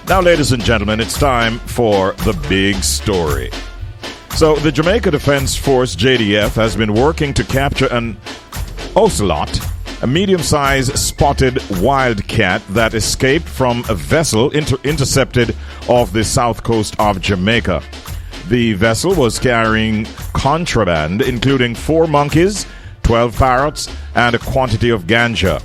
Now, ladies and gentlemen, it's time for the big story. So, the Jamaica Defense Force, JDF, has been working to capture an ocelot, a medium-sized spotted wildcat that escaped from a vessel intercepted off the south coast of Jamaica. The vessel was carrying contraband, including 4 monkeys, 12 parrots, and a quantity of ganja.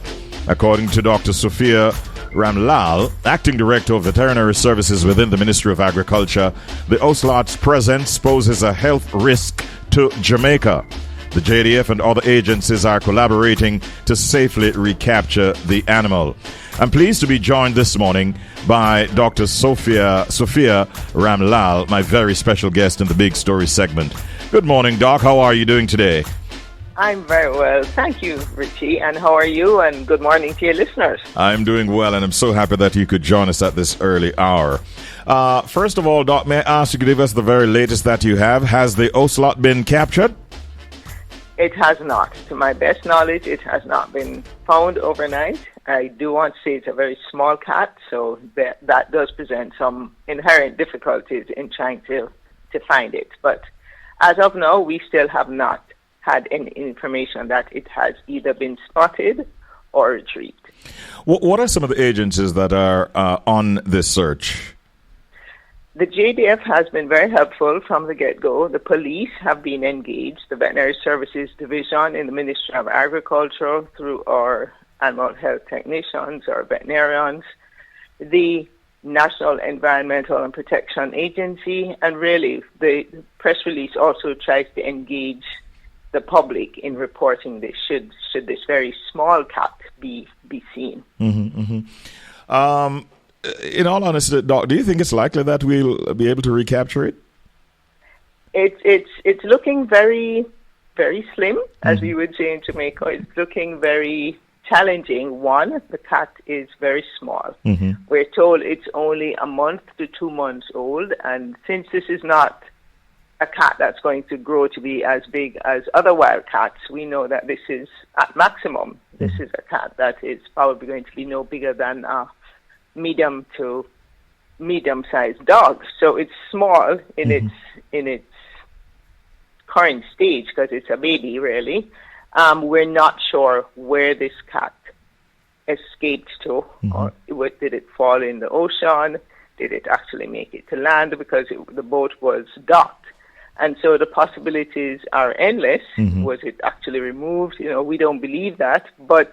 According to Dr. Sophia Ramial, Acting Director of Veterinary Services within the Ministry of Agriculture, the ocelot's presence poses a health risk to Jamaica. The JDF and other agencies are collaborating to safely recapture the animal. I'm pleased to be joined this morning by Dr. Sophia Ramial, my very special guest in the Big Story segment. Good morning, Doc. How are you doing today? I'm very well. Thank you, Richie. And how are you? And good morning to your listeners. I'm doing well, and I'm so happy that you could join us at this early hour. First of all, Doc, may I ask you to give us the very latest that you have? Has the ocelot been captured? It has not. To my best knowledge, it has not been found overnight. I do want to say it's a very small cat, so that does present some inherent difficulties in trying to find it. But as of now, we still have not had any information that it has either been spotted or retrieved. What are some of the agencies that are on this search? The JDF has been very helpful from the get-go. The police have been engaged, the Veterinary Services Division in the Ministry of Agriculture through our animal health technicians or veterinarians, the National Environmental and Protection Agency, and really the press release also tries to engage the public in reporting this should this very small cat be seen. In all honesty, Doc, do you think it's likely that we'll be able to recapture it? It's looking very, very slim, as we would say in Jamaica. It's looking very challenging. One, the cat is very small. We're told it's only a month to 2 months old, and since this is not a cat that's going to grow to be as big as other wild cats, we know that this is at maximum. This is a cat that is probably going to be no bigger than a medium to medium-sized dog. So it's small in its current stage because it's a baby, really. We're not sure where this cat escaped to. Or did it fall in the ocean? Did it actually make it to land? Because the boat was docked. And so the possibilities are endless. Was it actually removed? We don't believe that. But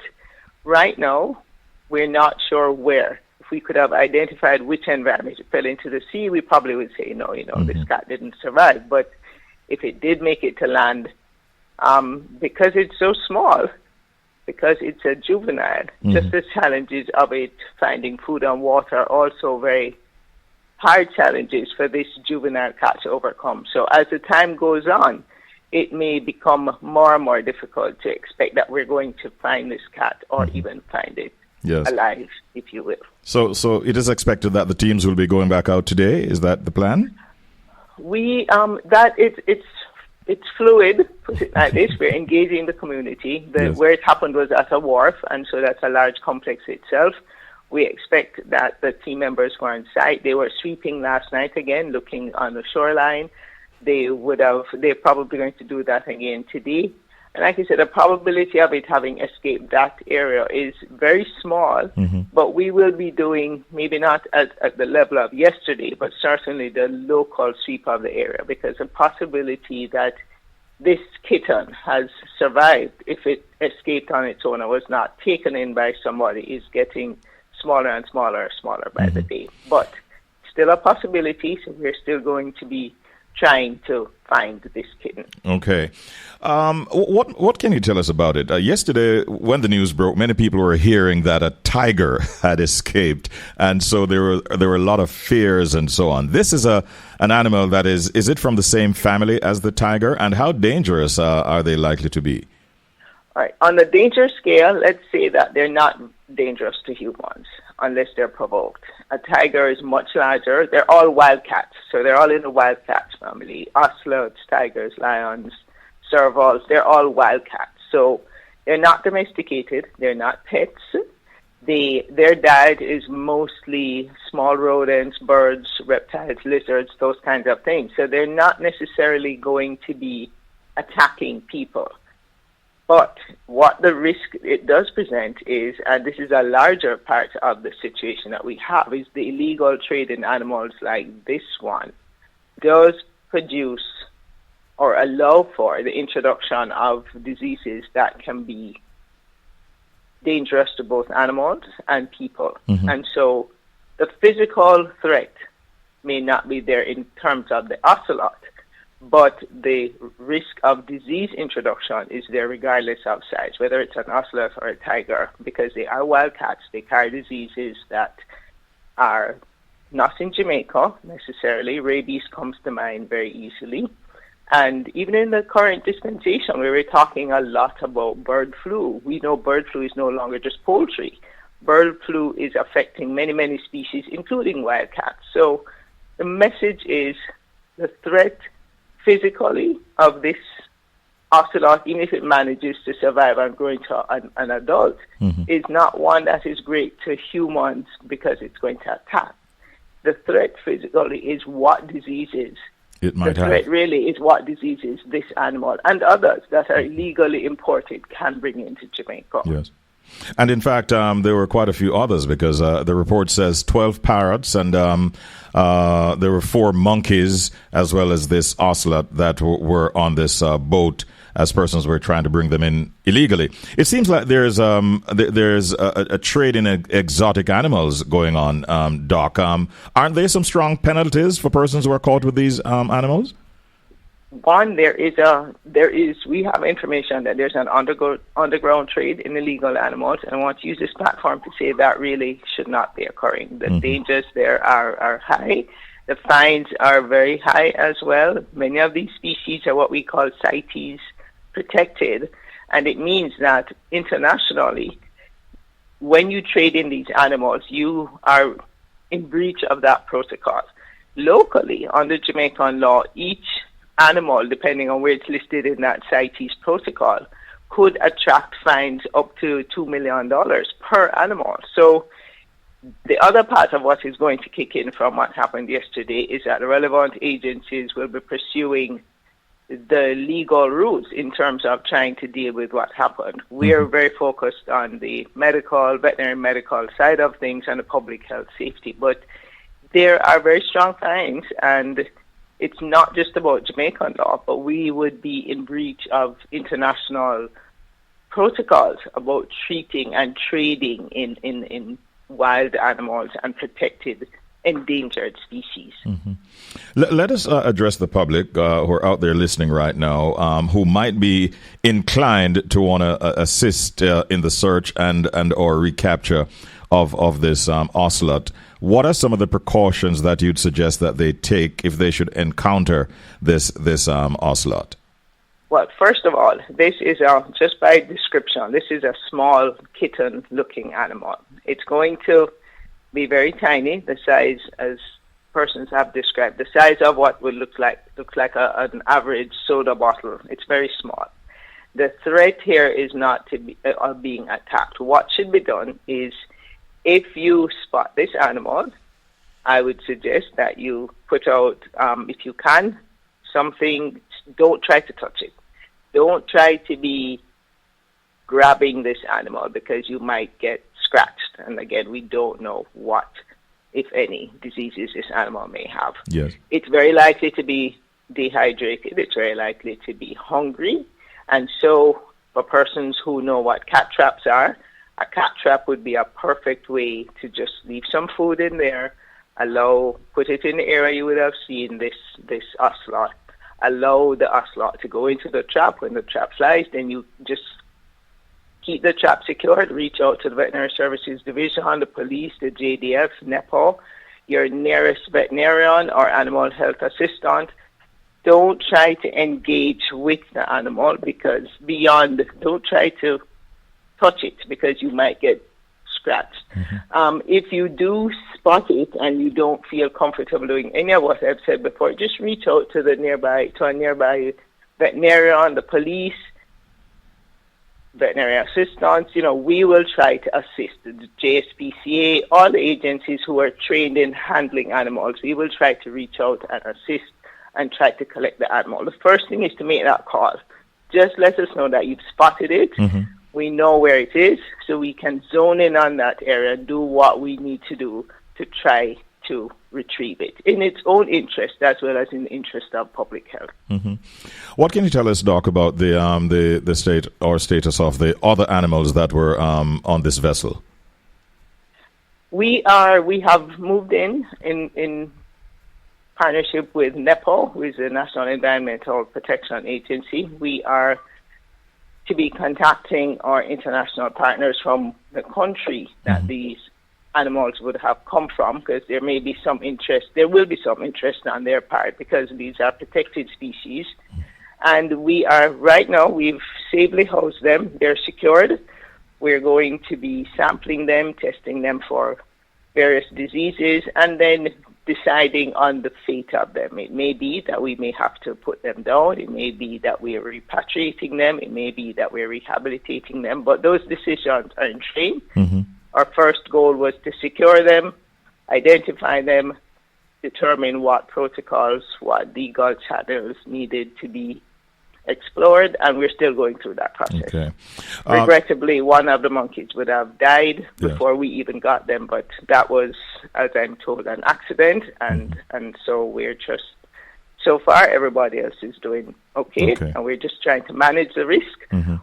right now, we're not sure where. If we could have identified which environment it fell into the sea, we probably would say, no, this cat didn't survive. But if it did make it to land, because it's so small, because it's a juvenile, just the challenges of it finding food and water are also very hard challenges for this juvenile cat to overcome. So as the time goes on, it may become more and more difficult to expect that we're going to find this cat or even find it alive, if you will. So it is expected that the teams will be going back out today. Is that the plan? It's fluid, put it like this. We're engaging the community. Where it happened was at a wharf, and so that's a large complex itself. We expect that the team members were on site. They were sweeping last night again, looking on the shoreline. They're probably going to do that again today. And like I said, the probability of it having escaped that area is very small, but we will be doing, maybe not at the level of yesterday, but certainly the local sweep of the area, because the possibility that this kitten has survived if it escaped on its own or was not taken in by somebody is getting smaller and smaller by the day. But still a possibility, so we're still going to be trying to find this kitten. Okay. What can you tell us about it? Yesterday, when the news broke, many people were hearing that a tiger had escaped, and so there were a lot of fears and so on. This is an animal that is it from the same family as the tiger, and how dangerous are they likely to be? All right. On the danger scale, let's say that they're not dangerous to humans unless they're provoked. A tiger is much larger. They're all wildcats, so they're all in the wildcat family. Ocelots, tigers, lions, servals, they're all wildcats. So they're not domesticated. They're not pets. Their diet is mostly small rodents, birds, reptiles, lizards, those kinds of things. So they're not necessarily going to be attacking people. But what the risk it does present is, and this is a larger part of the situation that we have, is the illegal trade in animals like this one does produce or allow for the introduction of diseases that can be dangerous to both animals and people. Mm-hmm. And so the physical threat may not be there in terms of the ocelot, but the risk of disease introduction is there regardless of size, whether it's an ocelot or a tiger, because they are wildcats. They carry diseases that are not in Jamaica necessarily. Rabies comes to mind very easily. And even in the current dispensation, we were talking a lot about bird flu. We know bird flu is no longer just poultry. Bird flu is affecting many, many species, including wildcats. So the message is the threat physically of this ocelot, even if it manages to survive and grow into an adult, mm-hmm. is not one that is great to humans because it's going to attack. The threat physically is what diseases. It might the threat really is what diseases this animal and others that are illegally imported can bring into Jamaica. Yes. And in fact, there were quite a few others because the report says 12 parrots and there were 4 monkeys as well as this ocelot that were on this boat as persons were trying to bring them in illegally. It seems like there's a trade in exotic animals going on, Doc. Aren't there some strong penalties for persons who are caught with these animals? One, we have information that there's an underground trade in illegal animals, and I want to use this platform to say that really should not be occurring. The dangers there are high. The fines are very high as well. Many of these species are what we call CITES protected, and it means that internationally, when you trade in these animals, you are in breach of that protocol. Locally, under Jamaican law, each animal, depending on where it's listed in that CITES protocol, could attract fines up to $2 million per animal. So the other part of what is going to kick in from what happened yesterday is that the relevant agencies will be pursuing the legal routes in terms of trying to deal with what happened. We are very focused on the veterinary medical side of things and the public health safety, but there are very strong fines, and it's not just about Jamaican law, but we would be in breach of international protocols about treating and trading in wild animals and protected endangered species. Mm-hmm. Let us address the public who are out there listening right now, who might be inclined to want to assist in the search and or recapture of this ocelot. What are some of the precautions that you'd suggest that they take if they should encounter this ocelot? Well, first of all, this is just by description, this is a small kitten-looking animal. It's going to be very tiny, the size, as persons have described, the size of what would look like an average soda bottle. It's very small. The threat here is not to be being attacked. What should be done is, if you spot this animal, I would suggest that you put out, if you can, something. Don't try to touch it. Don't try to be grabbing this animal because you might get scratched. And again, we don't know what, if any, diseases this animal may have. Yes. It's very likely to be dehydrated. It's very likely to be hungry. And so for persons who know what cat traps are, a cat trap would be a perfect way to just leave some food in there, put it in the area you would have seen this ocelot, allow the ocelot to go into the trap. When the trap flies, then you just keep the trap secured, reach out to the Veterinary Services Division, the police, the JDF, NEPO, your nearest veterinarian or animal health assistant. Don't try to engage with the animal don't try to touch it because you might get scratched. Mm-hmm. If you do spot it and you don't feel comfortable doing any of what I've said before, just reach out to a nearby veterinarian, the police. veterinary assistants, we will try to assist the JSPCA, all the agencies who are trained in handling animals. We will try to reach out and assist and try to collect the animal. The first thing is to make that call. Just let us know that you've spotted it. Mm-hmm. We know where it is, so we can zone in on that area, do what we need to do to try to retrieve it in its own interest as well as in the interest of public health. Mm-hmm. What can you tell us, Doc, about the state or status of the other animals that were on this vessel? We have moved in partnership with NEPO, who is the National Environmental Protection Agency. We are to be contacting our international partners from the country that these animals would have come from, because there will be some interest on their part, because these are protected species. And we've safely housed them. They're secured. We're going to be sampling them, testing them for various diseases, and then deciding on the fate of them. It may be that we may have to put them down. It may be that we are repatriating them. It may be that we're rehabilitating them. But those decisions are in train. Mm-hmm. Our first goal was to secure them, identify them, determine what protocols, what legal channels needed to be explored, and we're still going through that process. Okay. Regrettably, one of the monkeys would have died before we even got them, but that was, as I'm told, an accident, and so we're just, so far, everybody else is doing okay, and we're just trying to manage the risk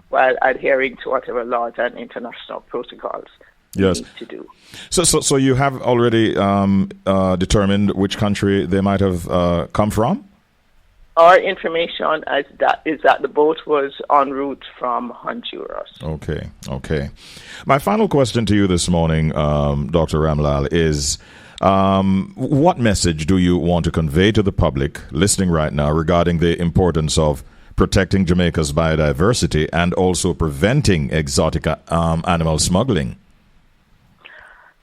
while adhering to whatever laws and international protocols need to do. So you have already determined which country they might have come from? Our information is that the boat was en route from Honduras. Okay. My final question to you this morning, Dr. Ramial, is what message do you want to convey to the public listening right now regarding the importance of protecting Jamaica's biodiversity and also preventing exotic animal smuggling?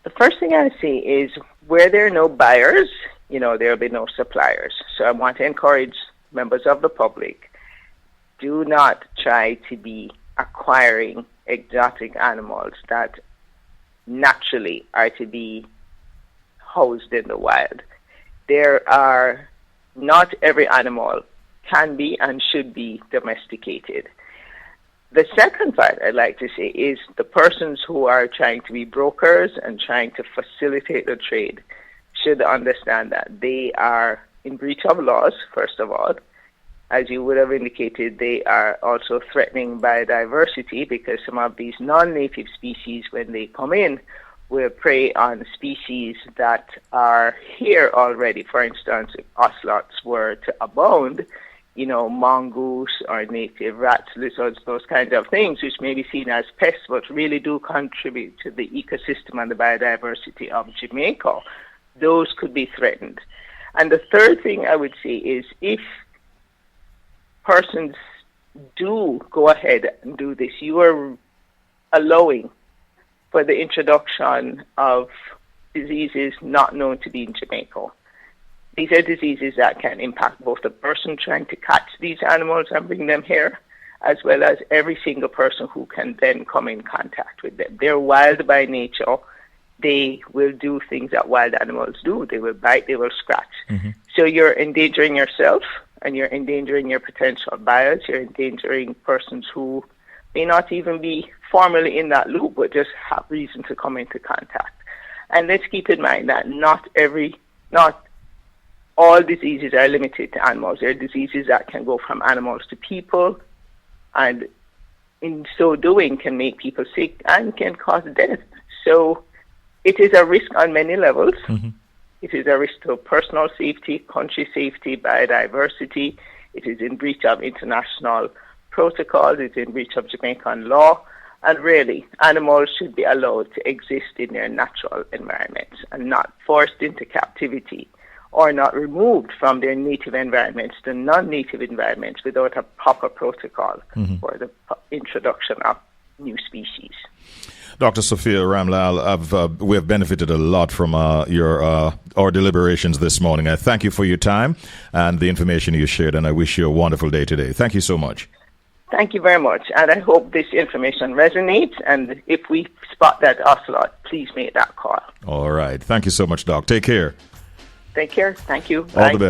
The first thing I see is where there are no buyers, there will be no suppliers. So I want to encourage members of the public, do not try to be acquiring exotic animals that naturally are to be housed in the wild. Not every animal can be and should be domesticated. The second part I'd like to say is the persons who are trying to be brokers and trying to facilitate the trade should understand that they are in breach of laws, first of all. As you would have indicated, they are also threatening biodiversity, because some of these non-native species, when they come in, will prey on species that are here already. For instance, if ocelots were to abound, mongoose or native rats, lizards, those kinds of things, which may be seen as pests, but really do contribute to the ecosystem and the biodiversity of Jamaica, those could be threatened. And the third thing I would say is, if persons do go ahead and do this, you are allowing for the introduction of diseases not known to be in Jamaica. These are diseases that can impact both the person trying to catch these animals and bring them here, as well as every single person who can then come in contact with them. They're wild by nature. They will do things that wild animals do. They will bite, they will scratch. Mm-hmm. So you're endangering yourself, and you're endangering your potential buyers. You're endangering persons who may not even be formally in that loop, but just have reason to come into contact. And let's keep in mind that not all diseases are limited to animals. There are diseases that can go from animals to people, and in so doing can make people sick and can cause death. So it is a risk on many levels. Mm-hmm. It is a risk to personal safety, country safety, biodiversity. It is in breach of international protocols. It's in breach of Jamaican law. And really, animals should be allowed to exist in their natural environments and not forced into captivity or not removed from their native environments to non-native environments without a proper protocol for the introduction of new species. Dr. Sophia Ramial, we have benefited a lot from our deliberations this morning. I thank you for your time and the information you shared, and I wish you a wonderful day today. Thank you so much. Thank you very much. And I hope this information resonates. And if we spot that ocelot, please make that call. All right. Thank you so much, Doc. Take care. Take care. Thank you. All the best.